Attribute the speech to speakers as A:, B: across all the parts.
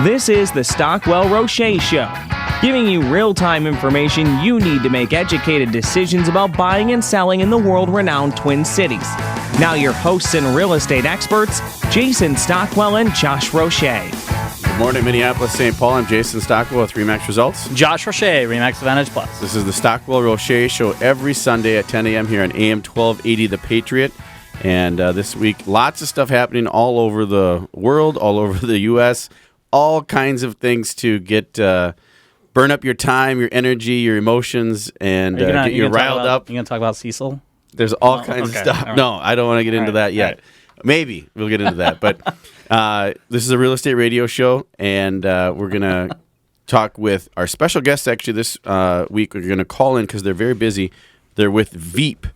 A: This is the Stockwell Roueche Show, giving you real-time information you need to make educated decisions about buying and selling in the world-renowned Twin Cities. Now your hosts and real estate experts, Jason Stockwell and Josh Roueche.
B: Good morning, Minneapolis, St. Paul. I'm Jason Stockwell with RE/MAX Results.
C: Josh Roueche, RE/MAX Advantage Plus.
B: This is the Stockwell Roueche Show every Sunday at 10 a.m. here on AM 1280 The Patriot. And this week, lots of stuff happening all over the world, all over the U.S., all kinds of things to get burn up your time, your energy, your emotions, and get you riled up.
C: You going to talk about Cecil?
B: There's all kinds of stuff. Right. No, I don't want to get into that yet. Right. Maybe we'll get into that. But this is a real estate radio show, and we're going to talk with our special guests. Actually, this week we're going to call in because they're very busy. They're with Veep.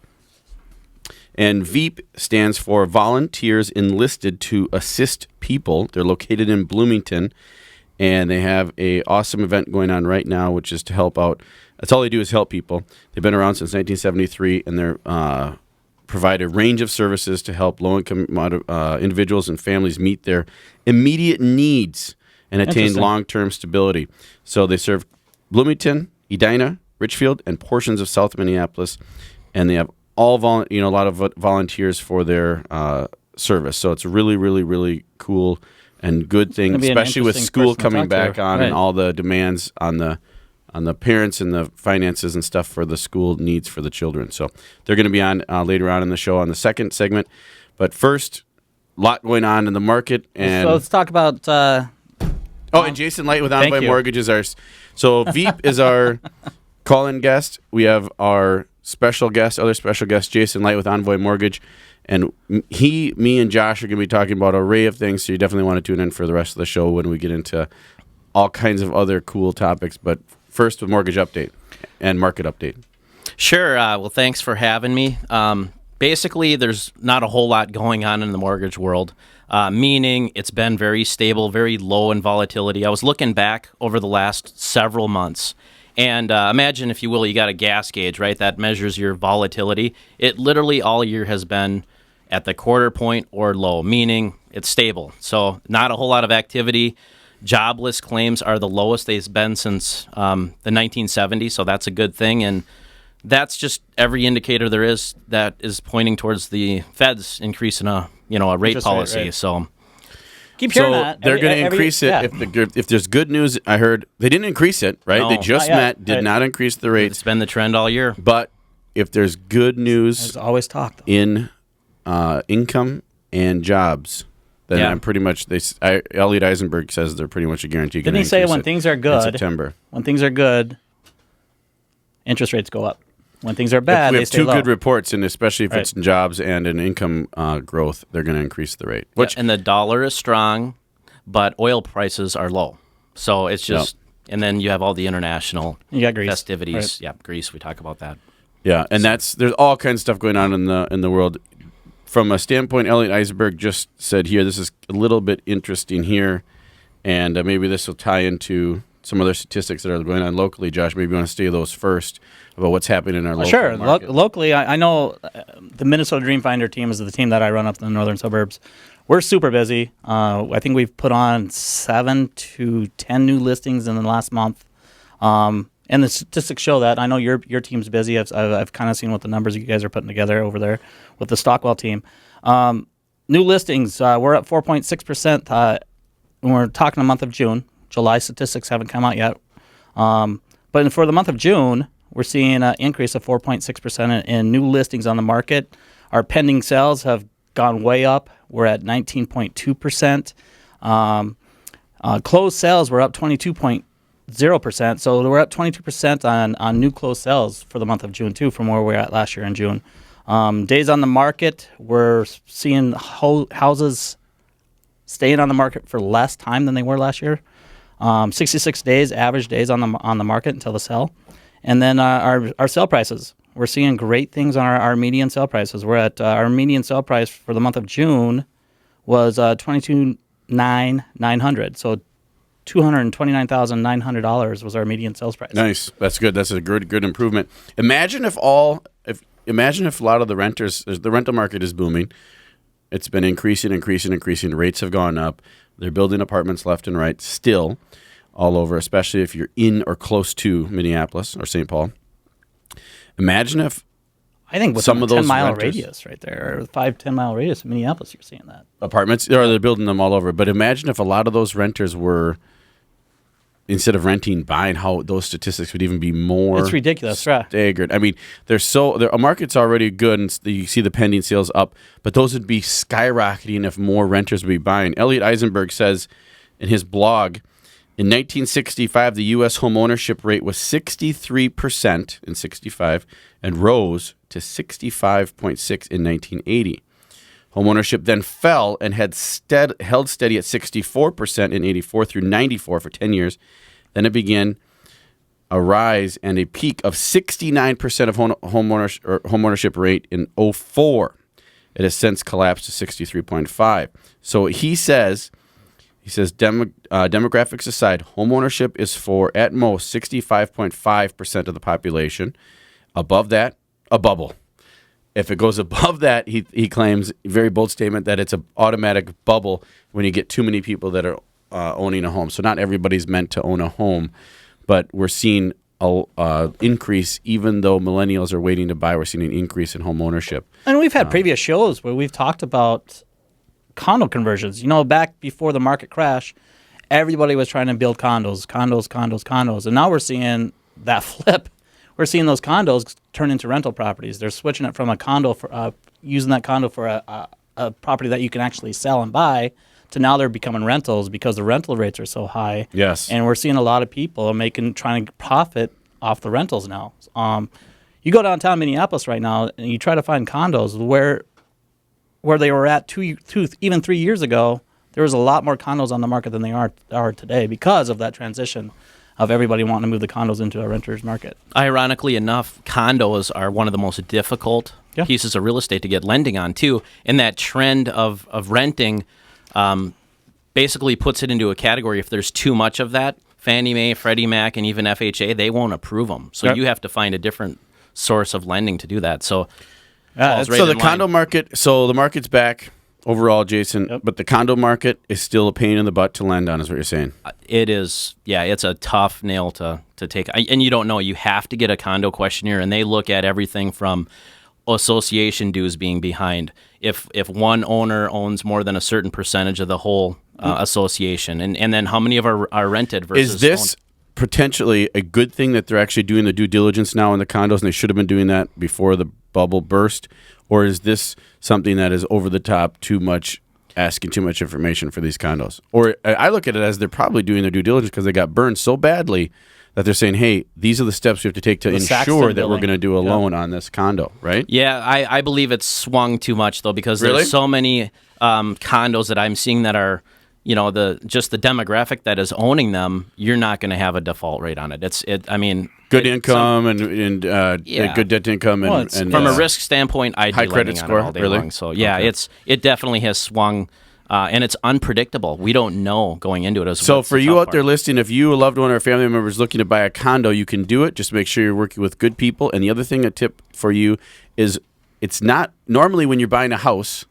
B: And Veep stands for Volunteers Enlisted to Assist People. They're located in Bloomington, and they have an awesome event going on right now, which is to help out. That's all they do is help people. They've been around since 1973, and they're provide a range of services to help low-income individuals and families meet their immediate needs and attain long-term stability. So they serve Bloomington, Edina, Richfield, and portions of South Minneapolis, and they have a lot of volunteers for their service. So it's a really, really, really cool and good thing, especially with school coming back on and all the demands on the parents and the finances and stuff for the school needs for the children. So they're going to be on later on in the show on the second segment. But first, a lot going on in the market. And
C: so let's talk about...
B: and Jason Light with Envoy Mortgage is ours. So Veep is our call-in guest. We have our other special guest, Jason Light with Envoy Mortgage. And me and Josh are going to be talking about an array of things, so you definitely want to tune in for the rest of the show when we get into all kinds of other cool topics. But first, a mortgage update and market update.
D: Sure. Well, thanks for having me. Basically, there's not a whole lot going on in the mortgage world, meaning it's been very stable, very low in volatility. I was looking back over the last several months. And imagine, if you will, you got a gas gauge, right? That measures your volatility. It literally all year has been at the quarter point or low, meaning it's stable. So not a whole lot of activity. Jobless claims are the lowest they've been since the 1970s, so that's a good thing. And that's just every indicator there is that is pointing towards the Fed's increasing a rate policy.
C: Right.
D: So
C: keep hearing that.
B: They're going to increase it. Yeah. If there's good news, I heard they didn't increase it, right?
D: No,
B: they just did not increase the rates.
D: It's been the trend all year.
B: But if there's good news
C: There's always talk,
B: in income and jobs, then I'm pretty much, Elliot Eisenberg says they're pretty much a guarantee.
C: Didn't he say when things are good,
B: in September?
C: When things are good, interest rates go up. When things are bad,
B: we
C: they
B: have
C: stay
B: two
C: low.
B: good reports, and especially if it's in jobs and in income growth, they're going to increase the rate.
D: And the dollar is strong, but oil prices are low. So it's just, and then you have all the international festivities.
C: Right.
D: Yeah, Greece. We talk about that.
B: Yeah, and there's all kinds of stuff going on in the world. From a standpoint, Elliot Eisenberg just said here, this is a little bit interesting here, and maybe this will tie into some other statistics that are going on locally. Josh, maybe you want to stay those first about what's happening in our local market.
C: Locally, I know the Minnesota Dream Finder team is the team that I run up in the northern suburbs. We're super busy. I think we've put on 7 to 10 new listings in the last month. And the statistics show that. I know your team's busy. I've kind of seen what the numbers you guys are putting together over there with the Stockwell team. New listings, we're up 4.6%. When we're talking the month of June. July statistics haven't come out yet. But for the month of June, we're seeing an increase of 4.6% in new listings on the market. Our pending sales have gone way up. We're at 19.2%. Closed sales were up 22.0%. So we're up 22% on new closed sales for the month of June, too, from where we were at last year in June. Days on the market, we're seeing houses staying on the market for less time than they were last year. 66 days, average days on the market until the sell. And then our sale prices. We're seeing great things on our median sale prices. We're at our median sale price for the month of June was $22,900. So $229,900 was our median sales price.
B: Nice. That's good. That's a good improvement. Imagine if a lot of the rental market is booming. It's been increasing. Rates have gone up. They're building apartments left and right still all over, especially if you're in or close to Minneapolis or St. Paul. Imagine if
C: I think with
B: some of those
C: 10-mile
B: renters,
C: radius right there, or 5-10-mile radius in Minneapolis, you're seeing that.
B: Apartments, or they're building them all over. But imagine if a lot of those renters were, instead of renting, buying, how those statistics would even be more.
C: It's ridiculous, right?
B: Staggered. I mean, a market's already good, and you see the pending sales up, but those would be skyrocketing if more renters would be buying. Elliot Eisenberg says in his blog, in 1965, the U.S. home ownership rate was 63% in 65 and rose to 65.6 in 1980. Home ownership then fell and had held steady at 64% in 84 through 94 for 10 years. Then it began a rise and a peak of 69% of home ownership rate in 04. It has since collapsed to 63.5. So he says demographics aside, home ownership is for at most 65.5% of the population. Above that, a bubble. If it goes above that, he claims, very bold statement, that it's an automatic bubble when you get too many people that are owning a home. So not everybody's meant to own a home, but we're seeing an increase, even though millennials are waiting to buy, we're seeing an increase in home ownership.
C: And we've had previous shows where we've talked about condo conversions. Back before the market crash, everybody was trying to build condos. And now we're seeing that flip. We're seeing those condos turn into rental properties. They're switching it from a condo for using that condo for a property that you can actually sell and buy, to now they're becoming rentals because the rental rates are so high.
B: Yes.
C: And we're seeing a lot of people trying to profit off the rentals now. You go downtown Minneapolis right now and you try to find condos where they were at even 3 years ago. There was a lot more condos on the market than they are today because of that transition of everybody wanting to move the condos into a renter's market.
D: Ironically enough, condos are one of the most difficult pieces of real estate to get lending on, too. And that trend of renting basically puts it into a category. If there's too much of that, Fannie Mae, Freddie Mac, and even FHA, they won't approve them. So you have to find a different source of lending to do that. So,
B: the condo market, the market's back overall, Jason, but the condo market is still a pain in the butt to lend on, is what you're saying.
D: It is. Yeah, it's a tough nail to take. And you don't know. You have to get a condo questionnaire, and they look at everything from association dues being behind. If one owner owns more than a certain percentage of the whole association, and then how many of are rented versus
B: is this owned? Potentially a good thing that they're actually doing the due diligence now in the condos, and they should have been doing that before the bubble burst? Or is this something that is over the top, asking too much information for these condos? Or I look at it as they're probably doing their due diligence because they got burned so badly that they're saying, hey, these are the steps we have to take to ensure that we're going to do a loan on this condo, right?
D: Yeah, I believe it's swung too much, though, because there's so many condos that I'm seeing that are, the demographic that is owning them, you're not going to have a default rate on it. Good
B: income and good debt to income and
D: from a risk standpoint, I'd
B: high
D: be
B: credit score,
D: all day
B: really?
D: long. So it definitely has swung, and it's unpredictable. We don't know going into it.
B: So for you out there listening, if you, a loved one or a family member is looking to buy a condo, you can do it. Just make sure you're working with good people. And the other thing, a tip for you is, it's not normally when you're buying a house,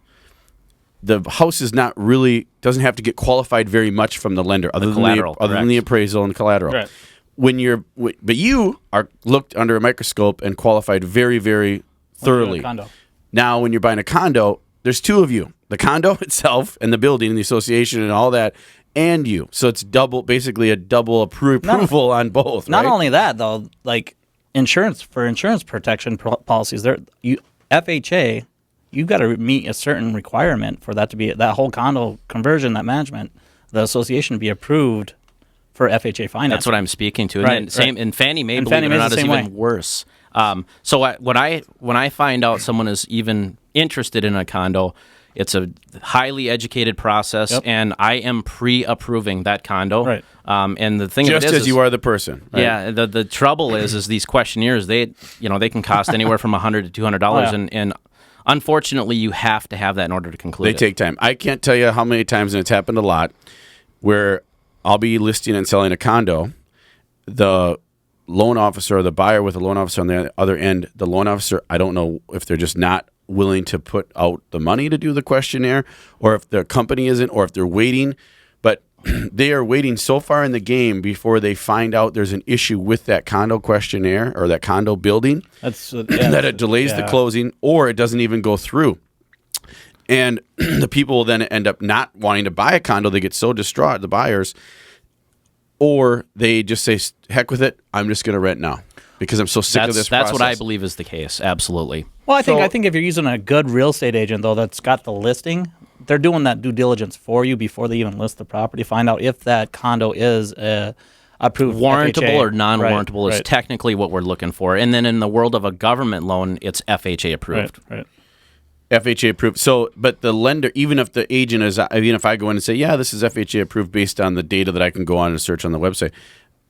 B: the house doesn't have to get qualified very much from the lender, other than the appraisal and collateral.
C: Right.
B: But you are looked under a microscope and qualified very, very thoroughly. Now, when you're buying a condo, there's two of you: the condo itself and the building and the association and all that, and you. So it's basically a double approval on both.
C: Not only that, though, like insurance protection policies, FHA. You've got to meet a certain requirement for that to be that whole condo conversion, that management, the association to be approved for FHA financing.
D: That's what I'm speaking to. And and Fannie Mae, believe it or not, is even worse. So when I find out someone is even interested in a condo, it's a highly educated process, and I am pre-approving that condo.
B: Right.
D: And the thing
B: just
D: of it
B: as you are the person. Right?
D: Yeah. The trouble is these questionnaires, they can cost anywhere from $100 to $200, and unfortunately, you have to have that in order to conclude.
B: They take time. I can't tell you how many times, and it's happened a lot, where I'll be listing and selling a condo. The loan officer or the buyer with the loan officer on the other end, the loan officer, I don't know if they're just not willing to put out the money to do the questionnaire, or if the company isn't, or if they're waiting. But they are waiting so far in the game before they find out there's an issue with that condo questionnaire or that condo building that it delays the closing, or it doesn't even go through. And the people will then end up not wanting to buy a condo. They get so distraught, the buyers, or they just say, heck with it, I'm just going to rent now because I'm so sick of this process.
D: That's what I believe is the case, absolutely.
C: Well, I think if you're using a good real estate agent, though, that's got the listing, they're doing that due diligence for you before they even list the property. Find out if that condo is approved.
D: Warrantable
C: FHA.
D: or non-warrantable is
C: Right.
D: technically what we're looking for. And then in the world of a government loan, it's FHA approved.
C: Right.
B: FHA approved. So, but the lender, even if the agent is, even if I go in and say, yeah, this is FHA approved based on the data that I can go on and search on the website,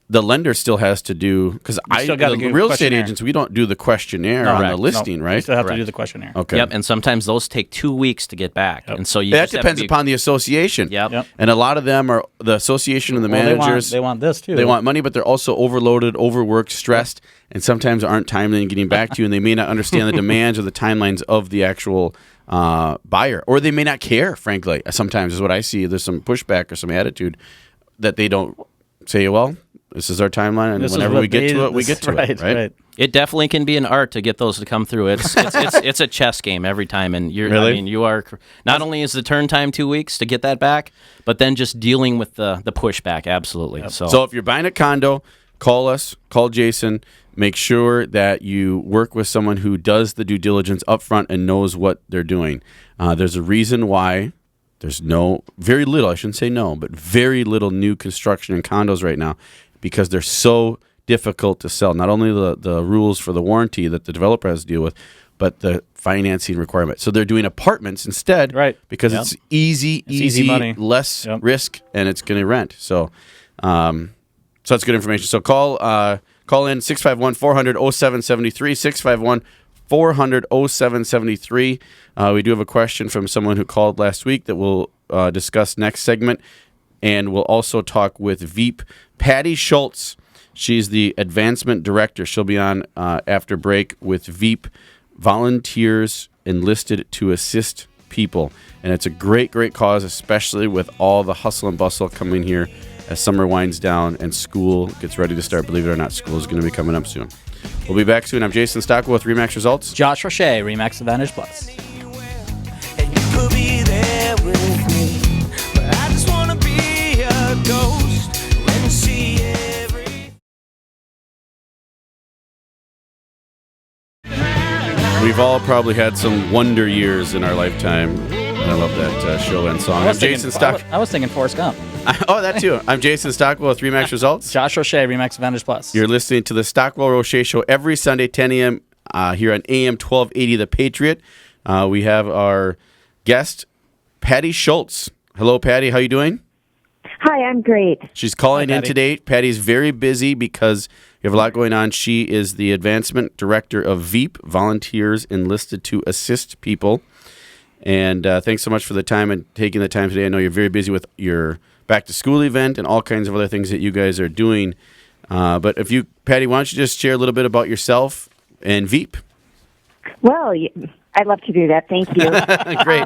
B: the lender still has to do, because the real estate agents, we don't do the questionnaire on the listing, right?
C: You still have to do the questionnaire.
B: Okay.
D: Yep, and sometimes those take 2 weeks to get back. And so
B: that depends upon the association.
D: Yep.
B: And a lot of them are the association and the managers.
C: They want this too.
B: They want money, but they're also overloaded, overworked, stressed, and sometimes aren't timely in getting back to you, and they may not understand the demands or the timelines of the actual buyer, or they may not care, frankly. Sometimes is what I see. There's some pushback or some attitude that they don't say, well, this is our timeline, and whenever we get to it, we get to it, right?
D: It definitely can be an art to get those to come through. It's a chess game every time, and
B: Really?
D: I mean, you are not only is the turn time 2 weeks to get that back, but then just dealing with the pushback. Absolutely.
B: Yep. So if you're buying a condo, call us, call Jason. Make sure that you work with someone who does the due diligence up front and knows what they're doing. There's a reason why there's very little, I shouldn't say no, but very little new construction in condos right now, because they're so difficult to sell. Not only the rules for the warranty that the developer has to deal with, but the financing requirement. So they're doing apartments instead,
C: right?
B: Because it's easy money, less risk, and it's going to rent. So that's good information. So call in 651-400-0773, 651-400-0773. We do have a question from someone who called last week that we'll discuss next segment. And we'll also talk with Veep Patty Schultz. She's the advancement director. She'll be on after break with Veep Volunteers Enlisted to Assist People. And it's a great, great cause, especially with all the hustle and bustle coming here as summer winds down and school gets ready to start. Believe it or not, school is going to be coming up soon. We'll be back soon. I'm Jason Stockwell with RE/MAX Results.
C: Josh Roueche, RE/MAX Advantage Plus.
E: And you could be there with me, but I just want to be a ghost when you see every...
B: We've all probably had some wonder years in our lifetime. I love that show and song. I'm Jason Stockwell.
C: I was thinking Forrest Gump.
B: Oh, that too. I'm Jason Stockwell with RE/MAX Results.
C: Josh Roueche, RE/MAX Advantage Plus.
B: You're listening to the Stockwell Roueche Show every Sunday, 10 a.m. Here on AM 1280 The Patriot. We have our guest, Patty Schultz. Hello, Patty. How you doing?
F: Hi, I'm great.
B: She's calling in today. Patty's very busy because you have a lot going on. She is the advancement director of Veep, Volunteers Enlisted to Assist People. And thanks so much for the time and taking the time today. I know you're very busy with your back-to-school event and all kinds of other things that you guys are doing. But Patty, why don't you just share a little bit about yourself and Veep?
F: Well, I'd love to do that. Thank you.
B: Great.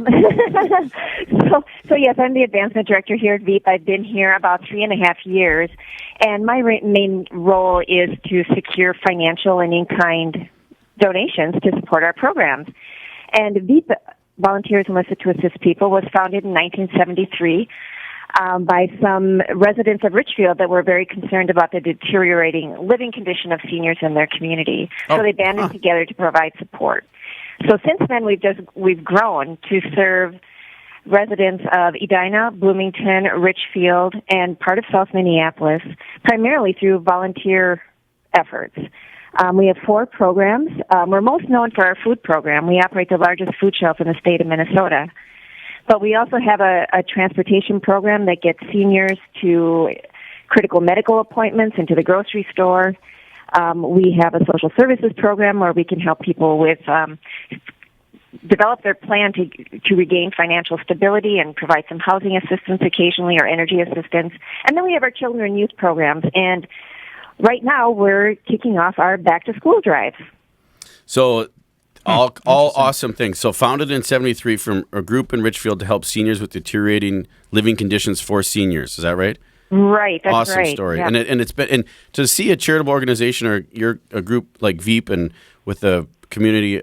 F: So yes, I'm the advancement director here at Veep. I've been here about 3.5 years, and my main role is to secure financial and in-kind donations to support our programs. And Veep, Volunteers Enlisted to Assist People, was founded in 1973 by some residents of Richfield that were very concerned about the deteriorating living condition of seniors in their community. So they banded together to provide support. So since then, we've grown to serve residents of Edina, Bloomington, Richfield, and part of South Minneapolis, primarily through volunteer efforts. We have 4 programs. We're most known for our food program. We operate the largest food shelf in the state of Minnesota. But we also have a transportation program that gets seniors to critical medical appointments and to the grocery store. We have a social services program where we can help people with develop their plan to regain financial stability and provide some housing assistance occasionally or energy assistance. And then we have our children and youth programs. And right now we're kicking off our back-to-school drive.
B: So All awesome things. So founded in 73 from a group in Richfield to help seniors with deteriorating living conditions for seniors. Is that right?
F: Right. That's
B: awesome
F: right.
B: story.
F: Yeah.
B: And it's been, and to see a charitable organization or a group like Veep and with the community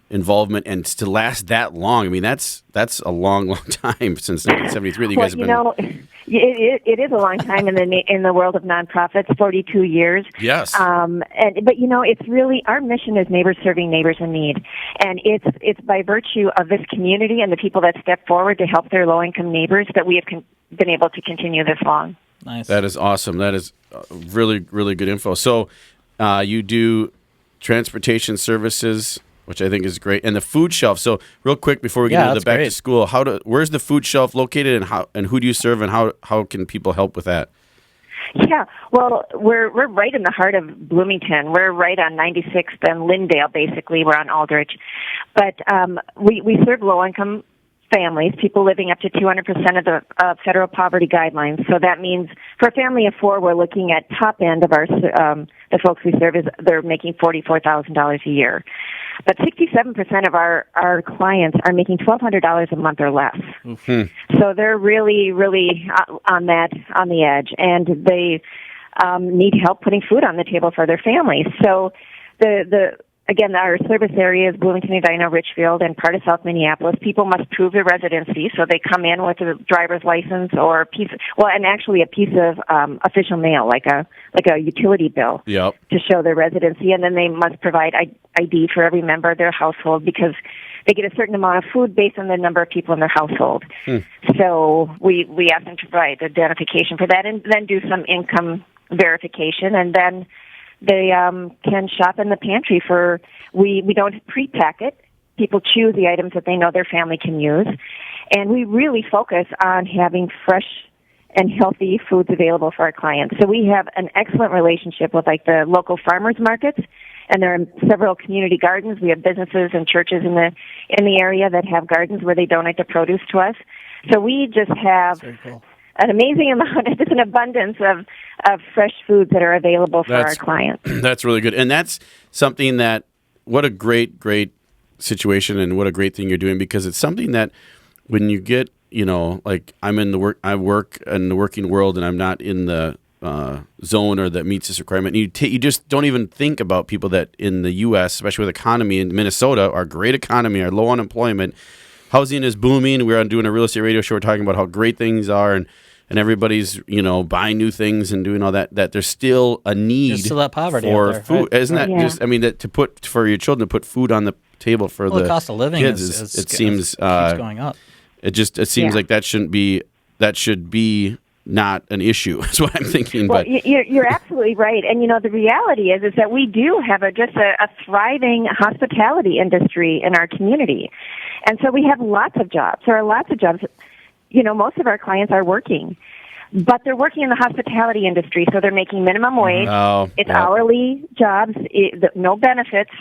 B: involvement and to last that long. I mean, that's a long time since 1973 that you guys have been.
F: It is a long time in the world of nonprofits, 42 years.
B: Yes.
F: But it's really, our mission is neighbors serving neighbors in need, and it's by virtue of this community and the people that step forward to help their low income neighbors that we have been able to continue this long.
C: Nice.
B: That is awesome. That is really, really good info. So you do transportation services, which I think is great, and the food shelf. So real quick before we get into the back to school, where's the food shelf located, and who do you serve, and how can people help with that?
F: Yeah, well, we're right in the heart of Bloomington. We're right on 96th and Lyndale, basically. We're on Aldrich. But we serve low-income families, people living up to 200% of the federal poverty guidelines. So that means for a family of four, we're looking at top end of our the folks we serve they're making $44,000 a year. But 67% of our clients are making $1,200 a month or less. Mm-hmm. So they're really, really on the edge, and they need help putting food on the table for their families. So Again, our service area is Bloomington, Edina, Richfield, and part of South Minneapolis. People must prove their residency, so they come in with a driver's license or a piece of official mail, like a utility bill,
B: yep,
F: to show their residency, and then they must provide ID for every member of their household because they get a certain amount of food based on the number of people in their household. So we ask them to provide identification for that, and then do some income verification, and then they can shop in the pantry we don't pre-pack it. People choose the items that they know their family can use. And we really focus on having fresh and healthy foods available for our clients. So we have an excellent relationship with the local farmers markets, and there are several community gardens. We have businesses and churches in the area that have gardens where they donate the produce to us. So we just have an amazing amount, just an abundance of fresh foods that are available for our clients.
B: That's really good. And that's something that, what a great, great situation and what a great thing you're doing, because it's something that when you get, I'm in I work in the working world and I'm not in the zone or that meets this requirement. You just don't even think about people that in the U.S., especially with economy in Minnesota, our great economy, our low unemployment, housing is booming. We're doing a real estate radio show. We're talking about how great things are and everybody's, buying new things and doing all that there's still a need
C: there's still that poverty
B: for
C: there,
B: food.
C: right?
B: Isn't that just, that to put for your children to put food on the table for the
C: cost of living
B: kids
C: keeps going up.
B: It seems like that should be not an issue. Is what I'm thinking.
F: Well,
B: but
F: you're absolutely right. And the reality is that we do have a thriving hospitality industry in our community, and so we have lots of jobs. There are lots of jobs. Most of our clients are working, but they're working in the hospitality industry, so they're making minimum wage. It's hourly jobs, no benefits.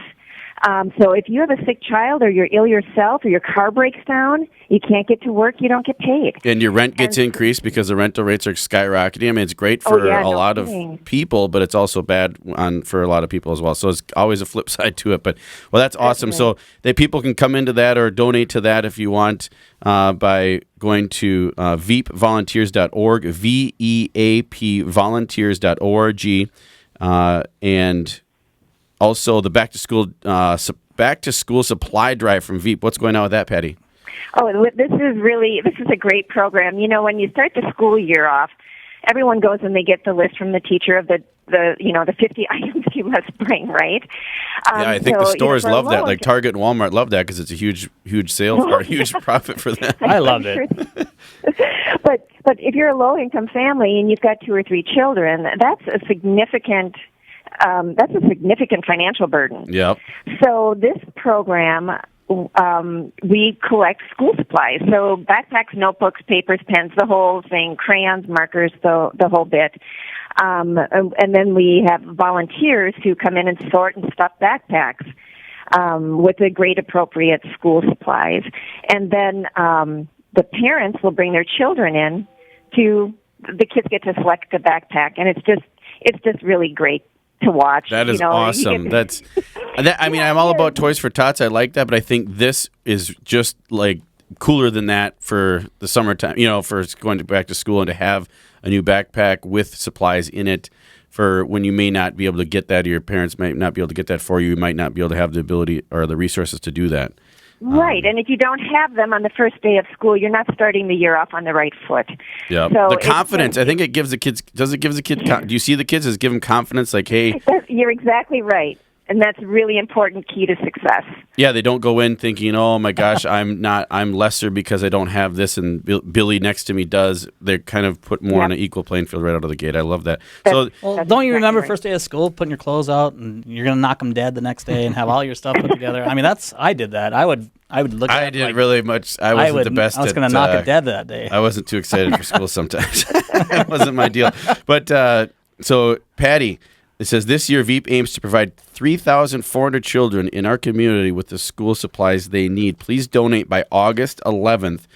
F: So if you have a sick child or you're ill yourself or your car breaks down, you can't get to work, you don't get paid.
B: And your rent gets increased because the rental rates are skyrocketing. I mean, it's great for a lot of people, but it's also bad for a lot of people as well. So it's always a flip side to it. But, that's awesome. So people can come into that or donate to that if you want by going to veepvolunteers.org, VEAP volunteers.org, and also the back to school supply drive from Veep. What's going on with that, Patty?
F: Oh, this is a great program. When you start the school year off, everyone goes and they get the list from the teacher of the 50 items you must bring, right?
B: I think the stores love that. Like Target and Walmart love that because it's a huge sale or a huge profit for them.
C: I loved it.
F: But if you're a low income family and you've got 2 or 3 children, that's a significant financial burden.
B: Yep.
F: So this program, we collect school supplies. So backpacks, notebooks, papers, pens, the whole thing, crayons, markers, the whole bit. And then we have volunteers who come in and sort and stuff backpacks with the grade appropriate school supplies. And then the parents will bring their children in the kids get to select the backpack, and it's just really great to watch.
B: That is awesome. I mean, I'm all about Toys for Tots. I like that, but I think this is just like cooler than that for the summertime, for going back to school and to have a new backpack with supplies in it for when you may not be able to get that, or your parents might not be able to get that for you. You might not be able to have the ability or the resources to do that.
F: Right, and if you don't have them on the first day of school, you're not starting the year off on the right foot.
B: Yeah,
F: so
B: the confidence. I think it gives the kids. Does it give the kid? Do you see the kids as give them confidence? Like, hey,
F: you're exactly right, and that's a really important key to success.
B: Yeah, they don't go in thinking, "Oh my gosh, I'm lesser because I don't have this," and Billy next to me does. They're kind of put more on an equal playing field right out of the gate. I love that.
C: Don't you remember first day of school, putting your clothes out, and you're gonna knock them dead the next day, and have all your stuff put together? I mean, I did that. I would look. I
B: didn't really much. I wasn't the best.
C: I was going to knock it dead that day.
B: I wasn't too excited for school sometimes. It wasn't my deal. But so Patty, it says this year Veep aims to provide 3,400 children in our community with the school supplies they need. Please donate by August 11th.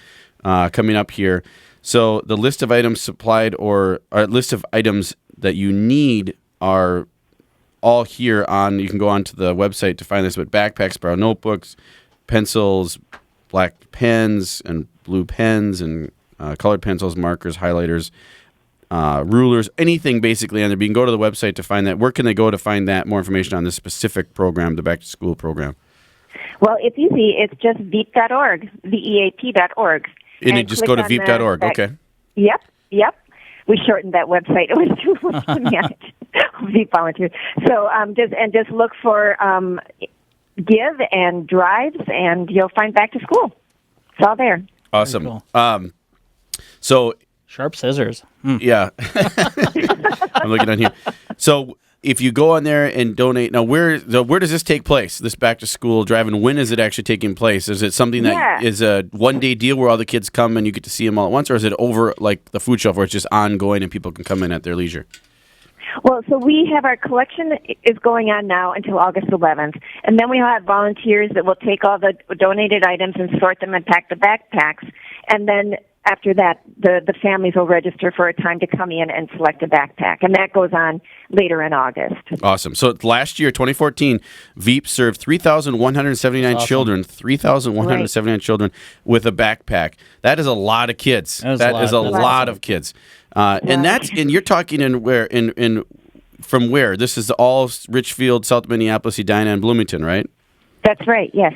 B: Coming up here. So the list of items supplied or list of items that you need are all here on. You can go onto the website to find this. But backpacks, brown notebooks, pencils, black pens and blue pens, and colored pencils, markers, highlighters, rulers, anything basically on there. But you can go to the website to find that. Where can they go to find that more information on this specific program, the back to school program?
F: Well, it's easy. It's just veep.org, veap.org.
B: And you just go to veep.org. Okay.
F: Yep. We shortened that website. It was too much to manage. Veep volunteers. So just look for Give and Drives, and you'll find Back to School. It's all there.
B: Awesome. Cool. So
C: sharp scissors.
B: Yeah. I'm looking on here. So if you go on there and donate, now where does this take place? This back to school drive, and when is it actually taking place? Is it something that is a one-day deal where all the kids come and you get to see them all at once, or is it over like the food shelf where it's just ongoing and people can come in at their leisure?
F: Well, so we have our collection is going on now until August 11th, and then we'll have volunteers that will take all the donated items and sort them and pack the backpacks, and then after that, the families will register for a time to come in and select a backpack, and that goes on later in August.
B: Awesome. So last year, 2014, Veep served 3,179 children, 3,179 children with a backpack. That is a lot of kids. That is a lot of kids. And you're talking from where? This is all Richfield, South Minneapolis, Edina, and Bloomington, right?
F: That's right. Yes.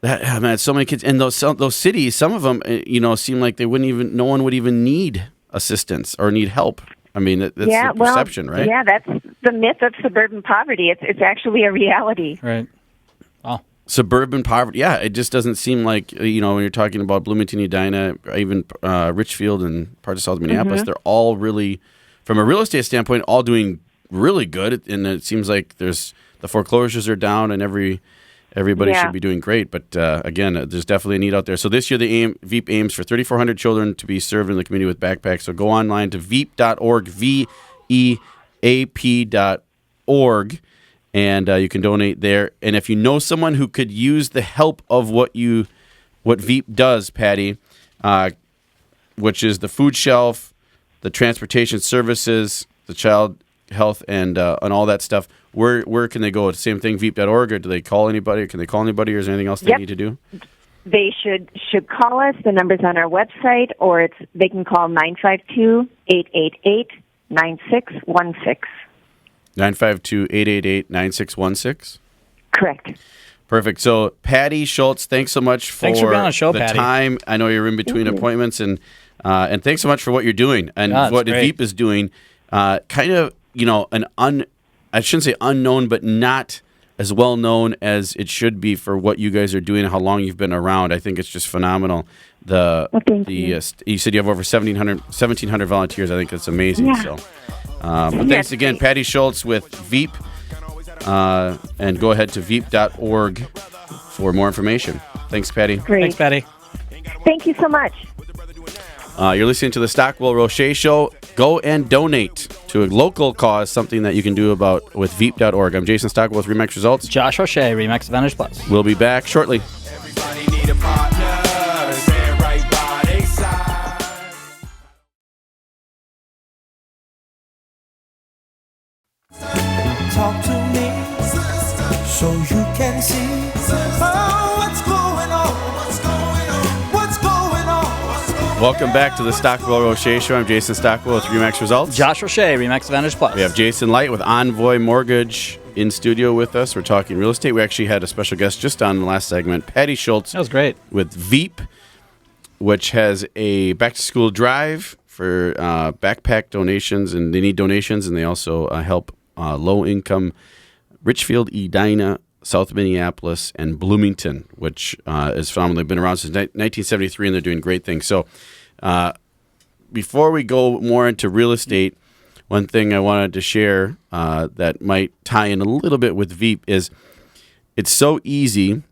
B: Man, so many kids, and those cities. Some of them, seem like no one would even need assistance or need help. I mean, that's the perception, right?
F: Yeah, that's the myth of suburban poverty. It's actually a reality.
C: Right. Oh.
B: Suburban poverty. Yeah, it just doesn't seem like when you're talking about Bloomington, Edina, even Richfield and parts of South Minneapolis, they're all really, from a real estate standpoint, all doing really good. And it seems like the foreclosures are down, and everybody should be doing great. But again, there's definitely a need out there. So this year, Veep aims for 3,400 children to be served in the community with backpacks. So go online to veep.org, veap.org, and you can donate there. And if you know someone who could use the help of what Veep does, Patty, which is the food shelf, the transportation services, the child health, and all that stuff, where can they go? Same thing, veep.org, or do they call anybody? Can they call anybody, or is there anything else they need to do?
F: They should call us. The number's on our website, or they can call 952-888-9616.
B: 952-888-9616?
F: Correct.
B: Perfect. So, Patty Schultz, thanks so much for
C: being on the show, Patty.
B: Time. I know you're in between appointments, and thanks so much for what you're doing and what Veep is doing. Kind of, I shouldn't say unknown, but not as well known as it should be for what you guys are doing and how long you've been around. I think it's just phenomenal. You said you have over 1,700 volunteers. I think that's amazing. Yeah. So, but thanks again, Patty Schultz with Veep, and go ahead to veep.org for more information. Thanks, Patty.
F: Great.
C: Thanks, Patty.
F: Thank you so much.
B: You're listening to the Stockwell Roueche Show. Go and donate to a local cause, something that you can do with veep.org. I'm Jason Stockwell with Remax Results.
C: Josh Roueche, Remax Advantage Plus.
B: We'll be back shortly.
E: Everybody need a partner, stand right by their side.
G: Talk
E: see. Oh, what's going on? What's going on? What's going on?
B: Welcome back to the Stockwell Roueche Show. I'm Jason Stockwell with Remax Results.
C: Josh Roueche, Remax Advantage Plus.
B: We have Jason Light with Envoy Mortgage in studio with us. We're talking real estate. We actually had a special guest just on the last segment, Patty Schultz.
C: That was great.
B: With Veep, which has a back-to-school drive for backpack donations, and they need donations, and they also help low-income Richfield, Edina, South Minneapolis, and Bloomington, which is phenomenal. They've been around since 1973, and they're doing great things. So before we go more into real estate, one thing I wanted to share that might tie in a little bit with Veep is it's so easy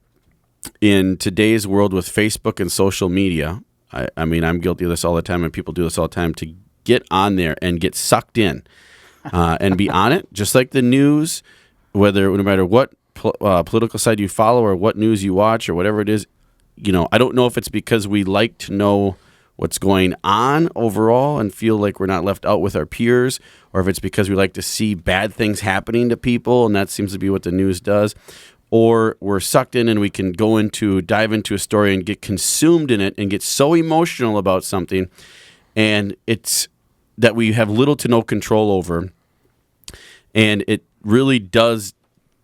B: in today's world with Facebook and social media. I mean, I'm guilty of this all the time, and people do this all the time, to get on there and get sucked in and be on it, just like the news, no matter what political side you follow or what news you watch or whatever it is. You know, I don't know if it's because we like to know what's going on overall and feel like we're not left out with our peers, or if it's because we like to see bad things happening to people, and that seems to be what the news does. Or we're sucked in and we can dive into a story and get consumed in it and get so emotional about something, and it's that we have little to no control over. And it really does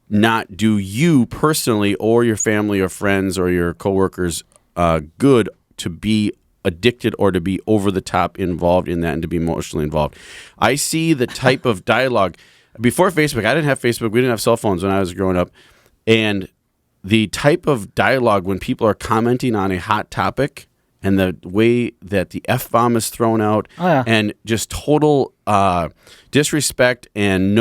B: not do you personally or your family or friends or your coworkers good to be addicted or to be over the top involved in that and to be emotionally involved. I see the type of dialogue. Before Facebook, I didn't have Facebook. We didn't have cell phones when I was growing up. And the type of dialogue when people are commenting on a hot topic and the way that the F-bomb is thrown out and just total disrespect and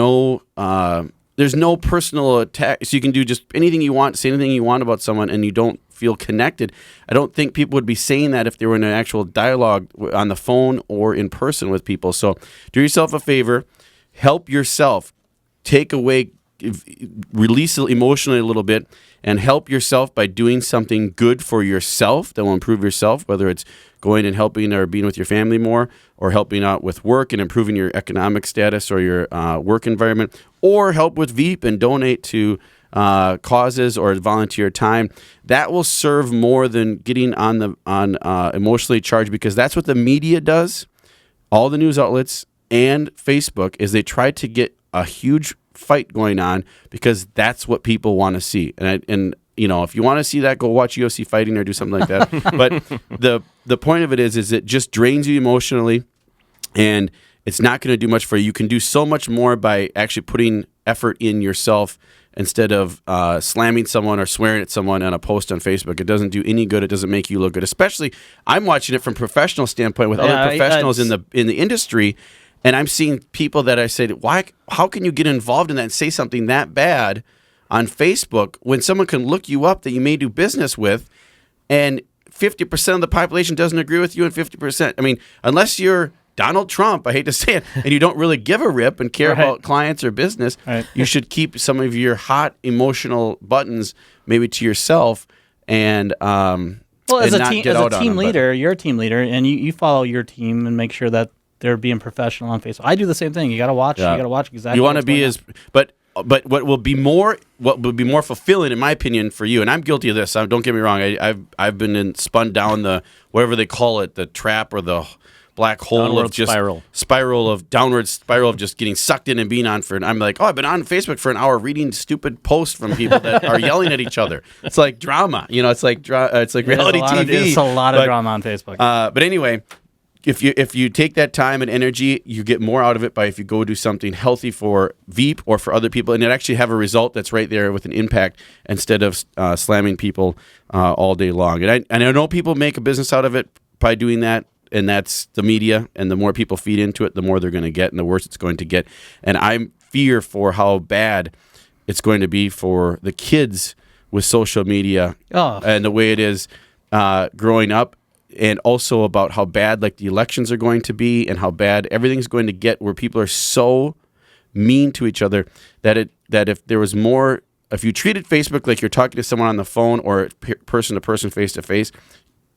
B: there's no personal attack. So you can do just anything you want, say anything you want about someone, and you don't feel connected. I don't think people would be saying that if they were in an actual dialogue on the phone or in person with people. So do yourself a favor. Help yourself. Take away, release emotionally a little bit, and help yourself by doing something good for yourself that will improve yourself, whether it's going and helping or being with your family more, or helping out with work and improving your economic status or your work environment, or help with Veep and donate to causes or volunteer time. That will serve more than getting on emotionally charged, because that's what the media does. All the news outlets and Facebook is they try to get a huge fight going on because that's what people want to see. And you know, if you want to see that, go watch UFC fighting or do something like that. But the point of it is it just drains you emotionally, and it's not going to do much for you. You can do so much more by actually putting effort in yourself instead of slamming someone or swearing at someone on a post on Facebook. It doesn't do any good. It doesn't make you look good. Especially, I'm watching it from a professional standpoint with other professionals in the industry. And I'm seeing people that I said, how can you get involved in that and say something that bad on Facebook when someone can look you up that you may do business with, and 50% of the population doesn't agree with you, and 50%. I mean, unless you're Donald Trump, I hate to say it, and you don't really give a rip and care about clients or business, you should keep some of your hot emotional buttons maybe to yourself and
C: as a team leader, you're a team leader, and you follow your team and make sure that they're being professional on Facebook. I do the same thing. You got to watch. You got to watch exactly.
B: You want to be but what will be more fulfilling, in my opinion, for you, and I'm guilty of this. Don't get me wrong. I've been spun down the whatever they call it, the trap or the black hole
D: downward
B: of just downward spiral of just getting sucked in and being on for. And I'm like, I've been on Facebook for an hour reading stupid posts from people that are yelling at each other. It's like drama, it's like reality TV.
C: It's a lot of drama on Facebook.
B: But anyway. If you take that time and energy, you get more out of it by if you go do something healthy for Veep or for other people, and it actually have a result that's right there with an impact instead of slamming people all day long. And I know people make a business out of it by doing that, and that's the media. And the more people feed into it, the more they're going to get, and the worse it's going to get. And I fear for how bad it's going to be for the kids with social media and the way it is growing up. And also about how bad the elections are going to be and how bad everything's going to get, where people are so mean to each other that if there was more, if you treated Facebook like you're talking to someone on the phone or person to person, face to face,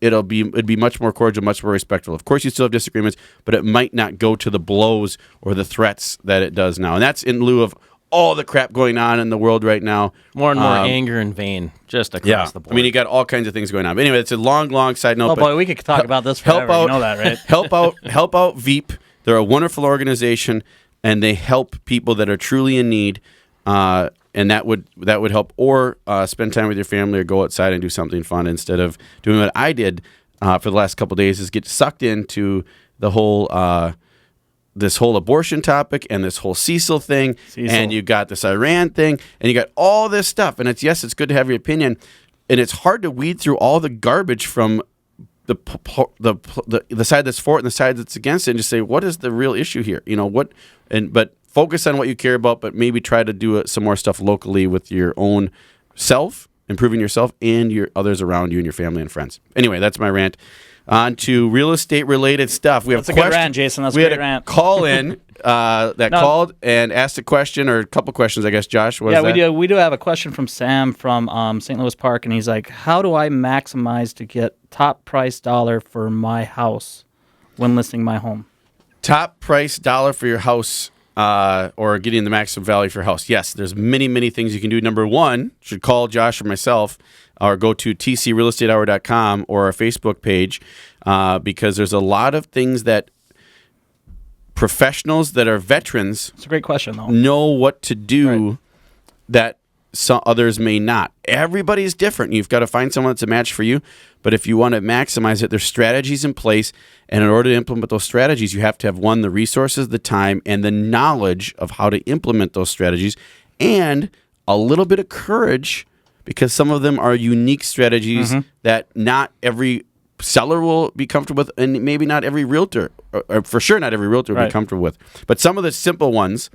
B: it'd be much more cordial, much more respectful. Of course, you still have disagreements, but it might not go to the blows or the threats that it does now. And that's in lieu of all the crap going on in the world right now.
D: More and more anger and vain just across the board.
B: I mean, you got all kinds of things going on. But anyway, it's a long side note.
C: Oh, boy, we could talk about this forever.
B: Help out,
C: you know that, right?
B: help out Veep. They're a wonderful organization, and they help people that are truly in need. And that would help. Or spend time with your family, or go outside and do something fun instead of doing what I did for the last couple of days, is get sucked into the whole this whole abortion topic and this whole Cecil thing, and you got this Iran thing, and you got all this stuff. And it's good to have your opinion, and it's hard to weed through all the garbage from the side that's for it and the side that's against it, and just say, what is the real issue here? But focus on what you care about, but maybe try to do some more stuff locally with your own self, improving yourself and your others around you and your family and friends. Anyway, that's my rant. On to real estate related stuff. We have
C: That's a good rant, Jason. That's a great rant.
B: Call in called and asked a question, or a couple questions, I guess. Josh, what is that?
C: We do have a question from Sam from St. Louis Park, and he's like, how do I maximize to get top price dollar for my house when listing my home?
B: Top price dollar for your house, or getting the maximum value for your house. Yes, there's many things you can do. Number one, you should call Josh or myself, or go to tcrealestatehour.com or our Facebook page, because there's a lot of things that professionals that are veterans,
C: it's a great question, though,
B: know what to do that some others may not. Everybody's different. You've got to find someone that's a match for you. But if you want to maximize it, there's strategies in place. And in order to implement those strategies, you have to have, one, the resources, the time, and the knowledge of how to implement those strategies, and a little bit of courage, because some of them are unique strategies that not every seller will be comfortable with, and maybe not every realtor, or for sure not every realtor will be comfortable with. But some of the simple ones,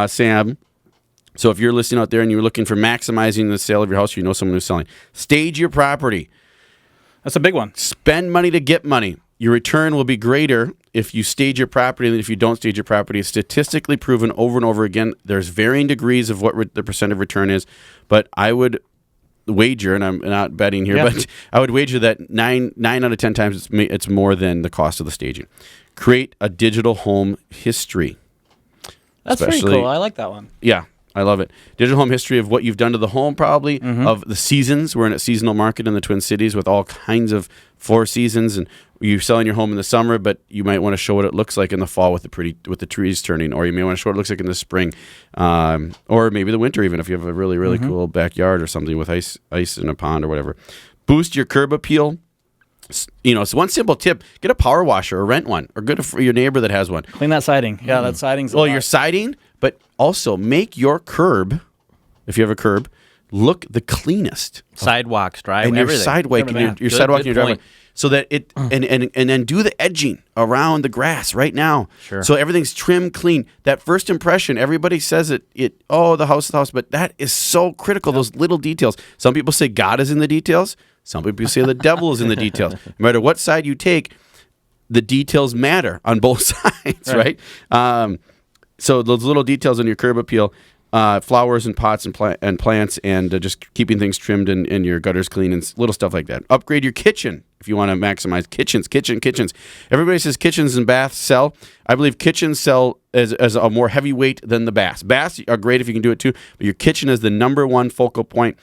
B: Sam. So if you're listening out there and you're looking for maximizing the sale of your house, you know someone who's selling. Stage your property.
C: That's a big one.
B: Spend money to get money. Your return will be greater if you stage your property than if you don't stage your property. It's statistically proven over and over again. There's varying degrees of what the percent of return is, but I would wager, and I'm not betting here, but I would wager that 9 out of 10 times it's more than the cost of the staging. Create a digital home history.
C: That's pretty cool. I like that one.
B: Yeah. I love it. Digital home history of what you've done to the home, probably, of the seasons. We're in a seasonal market in the Twin Cities with all kinds of 4 seasons, and you're selling your home in the summer, but you might want to show what it looks like in the fall with the trees turning, or you may want to show what it looks like in the spring, or maybe the winter, even if you have a really cool backyard or something with ice in a pond or whatever. Boost your curb appeal. It's one simple tip: get a power washer or rent one, or go to your neighbor that has one.
C: Clean that siding. Yeah, that siding's.
B: Your siding, but also make your curb, if you have a curb, look the cleanest.
D: Sidewalks,
B: and your sidewalk, and your sidewalk, and your driveway, so that it and then do the edging around the grass right now.
D: Sure.
B: So everything's trimmed, clean. That first impression, everybody says the house, but that is so critical. Those little details. Some people say God is in the details. Some people say the devil is in the details. No matter what side you take, the details matter on both sides, right? So those little details on your curb appeal, flowers and pots and plants, and just keeping things trimmed and your gutters clean and little stuff like that. Upgrade your kitchen if you want to maximize kitchens. Everybody says kitchens and baths sell. I believe kitchens sell as a more heavyweight than the baths. Baths are great if you can do it too, but your kitchen is the number one focal point.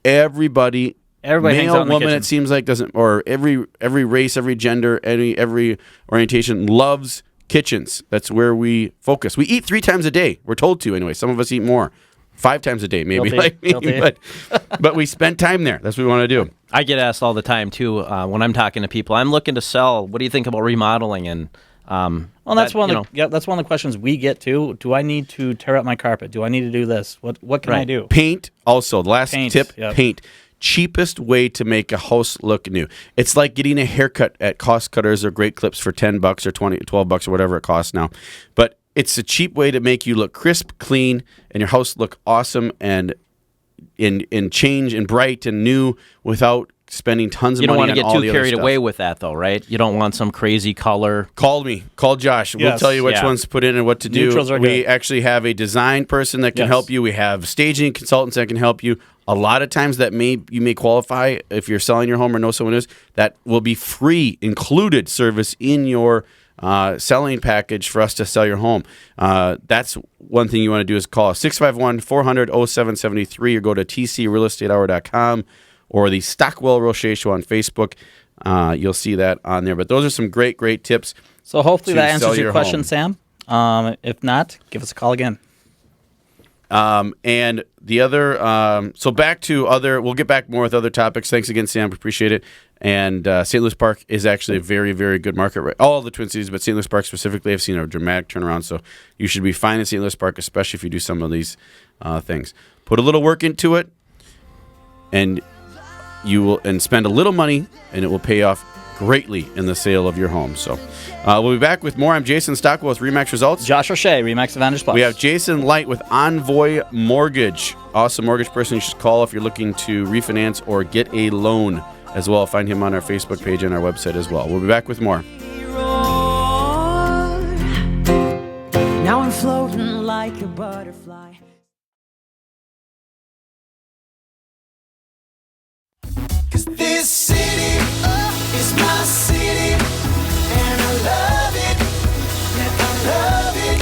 B: Everybody male, woman, it seems like, doesn't, or every race, every gender, every orientation loves kitchens. That's where we focus. We eat 3 times a day. We're told to anyway. Some of us eat more. 5 times a day, maybe, like me. But we spend time there. That's what we want to do.
D: I get asked all the time too when I'm talking to people. I'm looking to sell. What do you think about remodeling? And
C: that's one of the questions we get too. Do I need to tear up my carpet? Do I need to do this? What can I do?
B: Paint also. The last tip: paint. Cheapest way to make a house look new. It's like getting a haircut at Cost Cutters or Great Clips for $10 or $12 or whatever it costs now. But it's a cheap way to make you look crisp, clean, and your house look awesome and in change and bright and new without spending tons of money on all the other stuff.
D: You don't want to get too carried away with that, though, right? You don't want some crazy color.
B: Call Josh. We'll tell you which ones to put in and what to do.
C: Neutrals are
B: we
C: good.
B: actually have a design person that can help you. We have staging consultants that can help you. A lot of times you may qualify if you're selling your home or know someone is. That will be free, included service in your selling package for us to sell your home. That's one thing you want to do is call us 651-400-0773 or go to tcrealestatehour.com or the Stockwell Roueche Show on Facebook. You'll see that on there. But those are some great, great tips.
C: So hopefully that answers your question,
B: home.
C: Sam. If not, give us a call again.
B: And the other, so back to other, we'll get back more with other topics. Thanks again, Sam. Appreciate it. And St. Louis Park is actually a very, very good market. All of the Twin Cities, but St. Louis Park specifically, have seen a dramatic turnaround. So you should be fine in St. Louis Park, especially if you do some of these things. Put a little work into it, and you will, and spend a little money, and it will pay off greatly in the sale of your home. So we'll be back with more. I'm Jason Stockwell with RE/MAX Results.
C: Josh Roueche, RE/MAX Advantage Plus.
B: We have Jason Light with Envoy Mortgage. Awesome mortgage person you should call if you're looking to refinance or get a loan as well. Find him on our Facebook page and our website as well. We'll be back with more.
E: Now I'm floating like a butterfly. Cause this city is my city, and I love it, and I love it.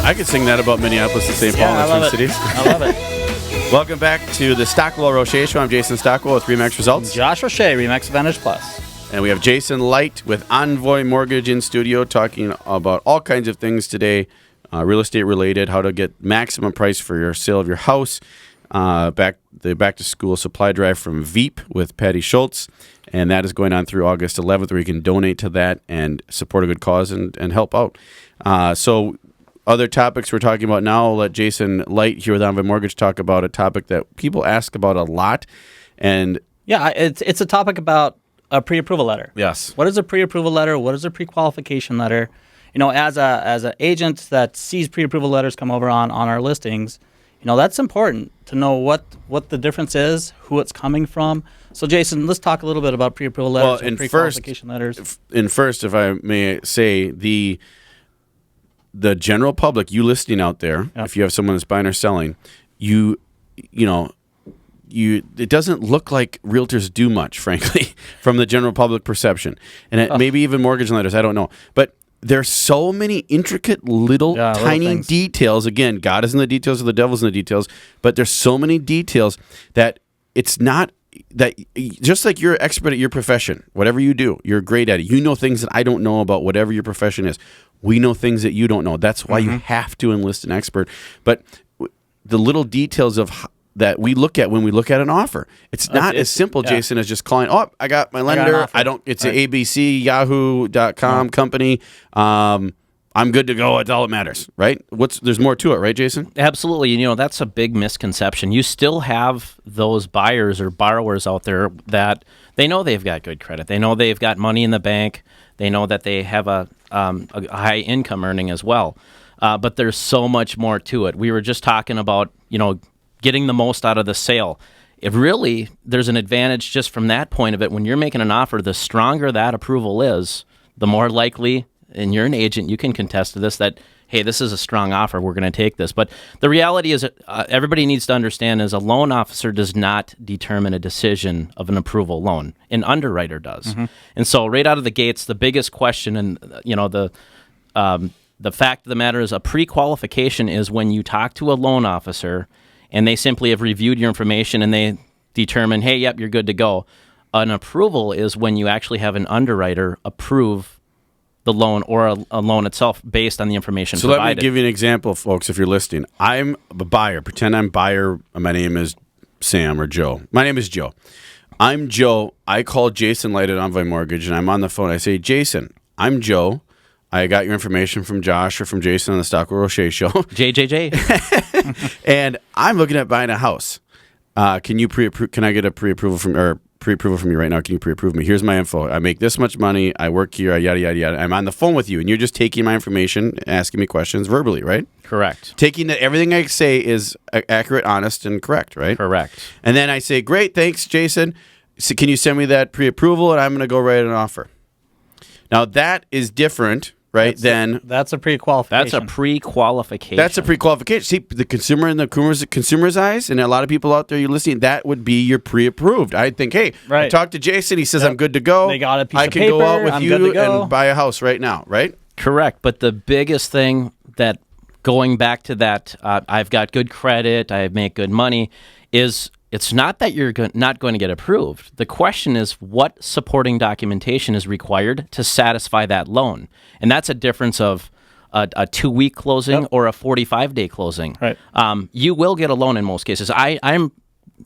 B: I could sing that about Minneapolis and St. Paul and the Twin Cities.
C: I love it.
B: Welcome back to the Stockwell Roueche Show. I'm Jason Stockwell with RE/MAX Results.
C: Josh Roueche, RE/MAX Advantage Plus.
B: And we have Jason Light with Envoy Mortgage in studio talking about all kinds of things today, real estate related, how to get maximum price for your sale of your house. The back to school supply drive from Veep with Patty Schultz, and that is going on through August 11th, where you can donate to that and support a good cause and help out. So other topics we're talking about now, I'll let Jason Light here with Envoy Mortgage talk about a topic that people ask about a lot. And
C: yeah, it's a topic about a pre-approval letter.
B: Yes.
C: What is a pre-approval letter? What is a pre-qualification letter? You know, as an agent that sees pre-approval letters come over on our listings, you know, that's important to know what the difference is, who it's coming from. So, Jason, let's talk a little bit about pre-approval letters and pre-qualification letters.
B: First, if I may say, the general public, you listing out there, if you have someone that's buying or selling, it doesn't look like realtors do much, frankly, from the general public perception. And maybe even mortgage lenders, I don't know. But there's so many intricate little tiny details. Again, God is in the details, or the devil's in the details. But there's so many details that it's not that, just like you're an expert at your profession, whatever you do, you're great at it. You know things that I don't know about whatever your profession is. We know things that you don't know. That's why you have to enlist an expert. But the little details of that we look at when we look at an offer, it's not as simple, Jason, as just calling. Oh, I got my lender. It's an ABC Yahoo.com company. I'm good to go. It's all that matters, right? There's more to it, right, Jason?
D: Absolutely. You know, that's a big misconception. You still have those buyers or borrowers out there that they know they've got good credit. They know they've got money in the bank. They know that they have a high income earning as well. But there's so much more to it. We were just talking about, getting the most out of the sale. There's an advantage just from that point of it. When you're making an offer, the stronger that approval is, the more likely, and you're an agent, you can contest to this, that, hey, this is a strong offer, we're going to take this. But the reality is everybody needs to understand is a loan officer does not determine a decision of an approval loan. An underwriter does. And so right out of the gates, the biggest question and, the fact of the matter is a pre-qualification is when you talk to a loan officer and they simply have reviewed your information and they determine, hey, yep, you're good to go. An approval is when you actually have an underwriter approve the loan or a loan itself based on the information provided.
B: So let me give you an example, folks, if you're listening. I'm a buyer. Pretend I'm a buyer. My name is Sam or Joe. My name is Joe. I'm Joe. I call Jason Light at Envoy Mortgage, and I'm on the phone. I say, Jason, I'm Joe. I got your information from Josh or from Jason on the Stockwell Roueche Show.
D: JJJ.
B: And I'm looking at buying a house. Can I get a pre-approval from you right now? Can you pre-approve me? Here's my info. I make this much money. I work here. Yada yada yada. I'm on the phone with you, and you're just taking my information, asking me questions verbally, right?
D: Correct.
B: Taking that everything I say is accurate, honest, and correct, right?
D: Correct.
B: And then I say, great, thanks, Jason. So can you send me that pre-approval, and I'm going to go write an offer. Now that is different. Right,
C: that's a pre-qualification.
D: That's a pre-qualification.
B: That's a pre-qualification. See, the consumer in the consumer's eyes, and a lot of people out there you're listening, that would be your pre-approved. I think, hey, I talked to Jason. He says I'm good to go.
C: They got a piece
B: of paper. I can go out with
C: I'm
B: you
C: and
B: buy a house right now, right?
D: Correct. But the biggest thing that going back to that, I've got good credit, I make good money, is it's not that you're not going to get approved. The question is what supporting documentation is required to satisfy that loan. And that's a difference of a 2-week closing or a 45-day closing.
C: Right.
D: You will get a loan in most cases. I'm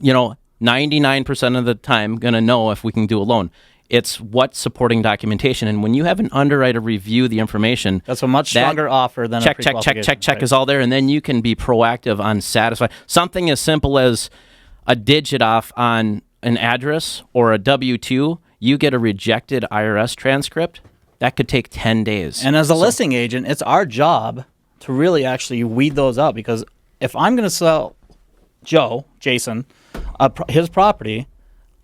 D: 99% of the time going to know if we can do a loan. It's what supporting documentation. And when you have an underwriter review the information,
C: that's a much stronger offer than
D: check,
C: a
D: check is all there. And then you can be proactive on satisfying. Something as simple as a digit off on an address or a W-2, you get a rejected IRS transcript. That could take 10 days.
C: And as a listing agent, it's our job to really actually weed those out, because if I'm going to sell Jason, his property,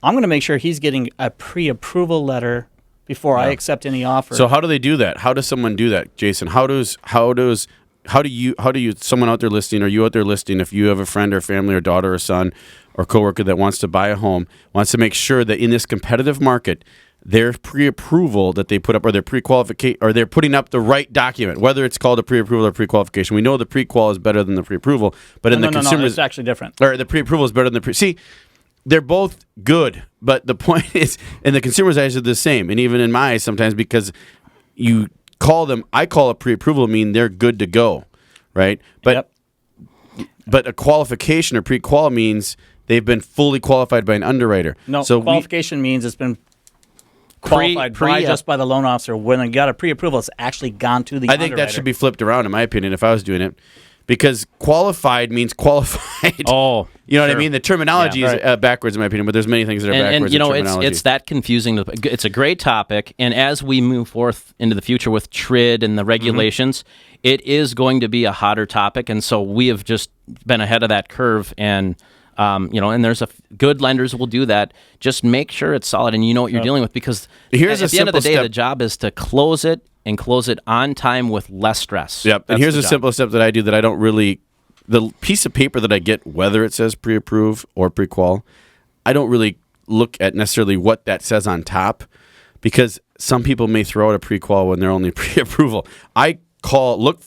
C: I'm going to make sure he's getting a pre-approval letter before I accept any offer.
B: So how do they do that? How does someone do that, Jason? How do you someone out there listening, or you out there listening, if you have a friend or family or daughter or son or coworker that wants to buy a home, wants to make sure that in this competitive market, their pre-approval that they put up, or their pre-qualification, or they're putting up the right document, whether it's called a pre-approval or pre-qualification. We know the pre-qual is better than the pre-approval, but
C: No, it's actually different.
B: Or the pre-approval is better than the See, they're both good, but the point is, in the consumer's eyes, are the same, and even in my eyes sometimes, because you call them, I call a pre-approval mean they're good to go, right? But but a qualification or pre-qual means they've been fully qualified by an underwriter.
C: No, so qualification means it's been qualified just by the loan officer. When you got a pre-approval, it's actually gone to the underwriter.
B: I think that should be flipped around, in my opinion, if I was doing it. Because qualified means qualified.
D: Oh,
B: you know what I mean? The terminology is backwards, in my opinion, but there's many things that are backwards.
D: And it's that confusing. It's a great topic, and as we move forth into the future with TRID and the regulations, it is going to be a hotter topic, and so we have just been ahead of that curve. And and there's good lenders will do that. Just make sure it's solid and you know what you're dealing with, because at the end of the day, the job is to close it and close it on time with less stress.
B: Yep. And here's a simple step that I do that I don't really, the piece of paper that I get, whether it says pre-approve or pre-qual, I don't really look at necessarily what that says on top, because some people may throw out a pre-qual when they're only pre-approval. I look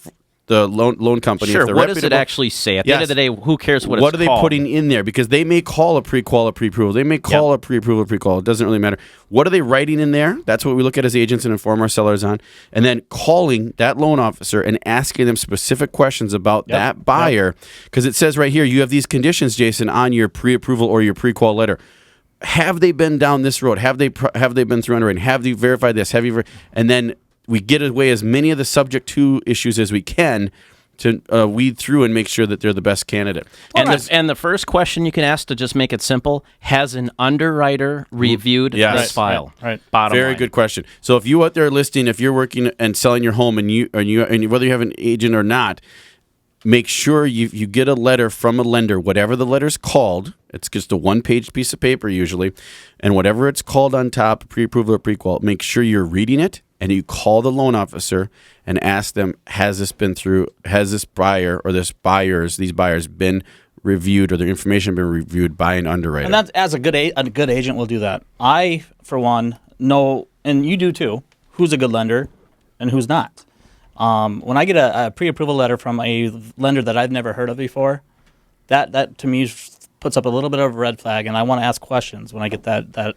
B: the loan company.
D: Sure, what does it actually say? At the end of the day, who cares what it's called?
B: What are they putting in there? Because they may call a pre-qual a pre-approval. They may call a pre-approval a pre-qual. It doesn't really matter. What are they writing in there? That's what we look at as agents and inform our sellers on. And then calling that loan officer and asking them specific questions about that buyer. Because it says right here, you have these conditions, Jason, on your pre-approval or your pre-qual letter. Have they been down this road? Have they been through underwriting? Have they verified this? And then we get away as many of the subject to issues as we can to weed through and make sure that they're the best candidate.
D: And the first question you can ask, to just make it simple, has an underwriter reviewed this file?
C: Right.
D: Bottom
B: Very
D: line.
B: good question. So if you out there listing, if you're working and selling your home, and whether you have an agent or not, make sure you get a letter from a lender, whatever the letter's called. It's just a one-page piece of paper usually, and whatever it's called on top, pre-approval or pre-qual, make sure you're reading it. And you call the loan officer and ask them, has this buyer or these buyers been reviewed, or their information been reviewed by an underwriter?
C: And that's, as a good agent will do that. I, for one, know, and you do too, who's a good lender and who's not. When I get a pre-approval letter from a lender that I've never heard of before, that to me puts up a little bit of a red flag, and I want to ask questions when I get that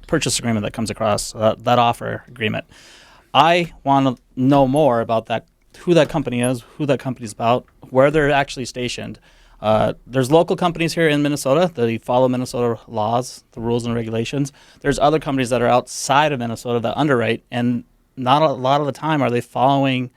C: purchase agreement that comes across, that offer agreement. I want to know more about that, who that company is, who that company's about, where they're actually stationed. There's local companies here in Minnesota that follow Minnesota laws, the rules and regulations. There's other companies that are outside of Minnesota that underwrite, and not a lot of the time are they following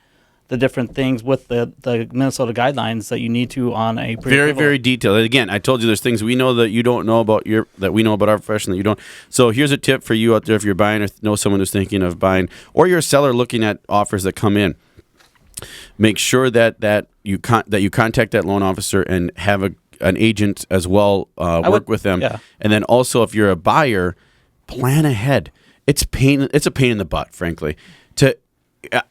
C: the different things with the Minnesota guidelines that you need to on a
B: very, very detailed. Again, I told you there's things we know that you don't know about that we know about our profession that you don't. So here's a tip for you out there if you're buying or know someone who's thinking of buying, or you're a seller looking at offers that come in. Make sure that you contact that loan officer and have an agent as well work with them.
C: Yeah.
B: And then also, if you're a buyer, plan ahead. It's a pain in the butt, frankly.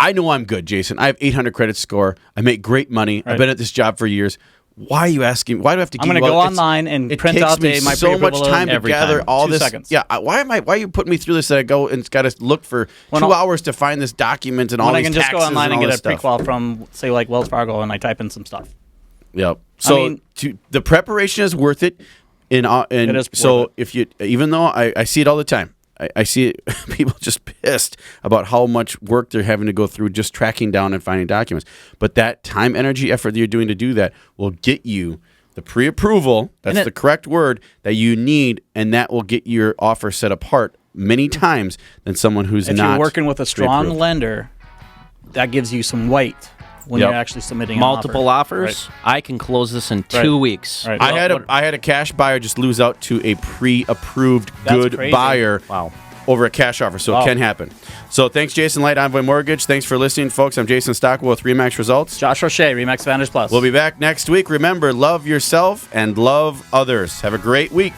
B: I know I'm good, Jason. I have 800 credit score. I make great money.
C: Right.
B: I've been at this job for years. Why are you asking? Why do I have to?
C: I'm going to go online and print out my
B: so much time to gather all
C: 2
B: this.
C: seconds.
B: Yeah, why are you putting me through this? That I go and got to look for 2 hours to find this document and all these taxes.
C: I can just go online and get a
B: stuff.
C: prequal from, say, like Wells Fargo, and I type in some stuff.
B: Yep. So the preparation is worth it. It is so if you, even though I see it all the time. I see people just pissed about how much work they're having to go through just tracking down and finding documents. But that time, energy, effort that you're doing to do that will get you the pre-approval, that's the correct word, that you need, and that will get your offer set apart many times than someone who's not.
C: If you're working with a strong lender, that gives you some weight when you're actually submitting
D: multiple offers. Right. I can close this in 2 weeks.
B: Right. I had a cash buyer just lose out to a pre-approved buyer over a cash offer, so it can happen. So thanks, Jason Light, Envoy Mortgage. Thanks for listening, folks. I'm Jason Stockwell with RE/MAX Results.
C: Josh Roueche, RE/MAX Advantage Plus.
B: We'll be back next week. Remember, love yourself and love others. Have a great week.